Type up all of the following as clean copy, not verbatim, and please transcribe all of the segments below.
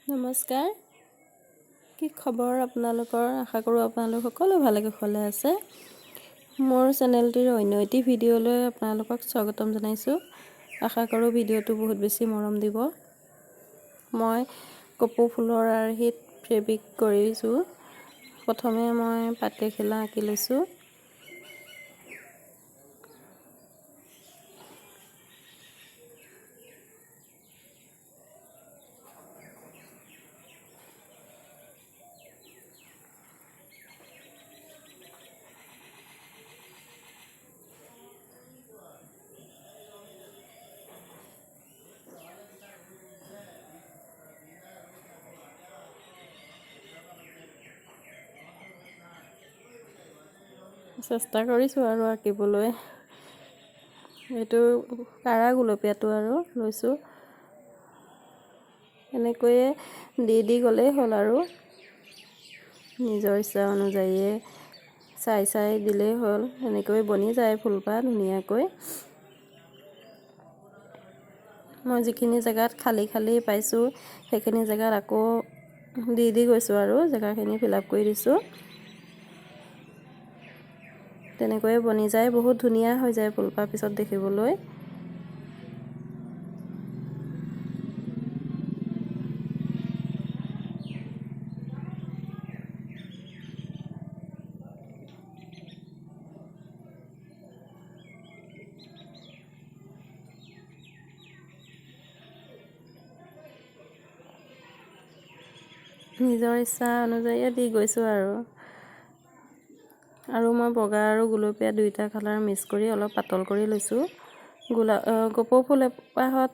নমস্কাৰ। কি খবৰ আপোনালোকৰ? আশা কৰোঁ আপোনালোক সকলো ভালে কুশলে আছে। মোৰ চেনেলটিৰ অন্য এটি ভিডিঅ'লৈ আপোনালোকক স্বাগতম জনাইছোঁ। আশা কৰোঁ ভিডিঅ'টো বহুত বেছি মৰম দিব। মই কপৌ ফুলৰ আৰ্হিত ফেব্ৰিক কৰিছোঁ। প্ৰথমে মই পাতকেইখিলা আঁকি লৈছোঁ। চেষ্টা কৰিছোঁ আৰু আঁকিবলৈ। এইটো কাৰা গুলপীয়াটো আৰু লৈছোঁ। এনেকৈয়ে দি গ'লেই হ'ল আৰু নিজৰ ইচ্ছা অনুযায়ীয়ে চাই দিলেই হ'ল। এনেকৈ বনি যায় ফুলপাহ ধুনীয়াকৈ। মই যিখিনি জেগাত খালী পাইছোঁ সেইখিনি জেগাত আকৌ দি গৈছোঁ আৰু জেগাখিনি ফিল আপ কৰি দিছোঁ। তেনেকৈয়ে বনি যায়, বহুত ধুনীয়া হৈ যায় ফুলপাহ পিছত দেখিবলৈ। নিজৰ ইচ্ছা অনুযায়ীয়ে দি গৈছোঁ আৰু মই বগা আৰু গুলপীয়া দুইটা কালাৰ মিক্স কৰি অলপ পাতল কৰি লৈছোঁ। কপৌ ফুল এপাহত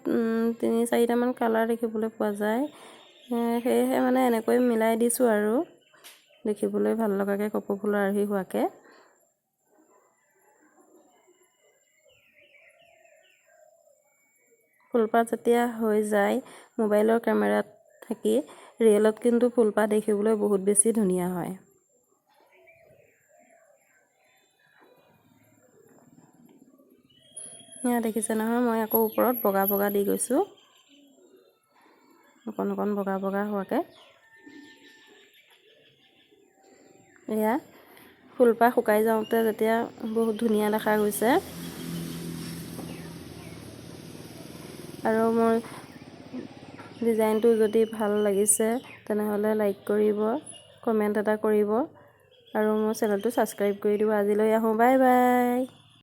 ৩-৪টামান কালাৰ দেখিবলৈ পোৱা যায়। সেয়েহে মানে এনেকৈ মিলাই দিছোঁ আৰু দেখিবলৈ ভাল লগাকৈ কপৌ ফুলৰ আৰ্হি হোৱাকৈ। ফুলপাহ যেতিয়া হৈ যায় মোবাইলৰ কেমেৰাত থাকি, ৰিয়েলত কিন্তু ফুলপাহ দেখিবলৈ বহুত বেছি ধুনীয়া হয়। এয়া দেখিছে নহয়, মই আকৌ ওপৰত বগা দি গৈছোঁ, অকণ বগা হোৱাকৈ। এয়া ফুলপাহ শুকাই যাওঁতে যেতিয়া বহুত ধুনীয়া দেখা গৈছে। আৰু মোৰ ডিজাইনটো যদি ভাল লাগিছে তেনেহ'লে লাইক কৰিব, কমেণ্ট এটা কৰিব আৰু মোৰ চেনেলটো ছাবস্ক্ৰাইব কৰি দিব। আজিলৈ আহোঁ, বাই বাই।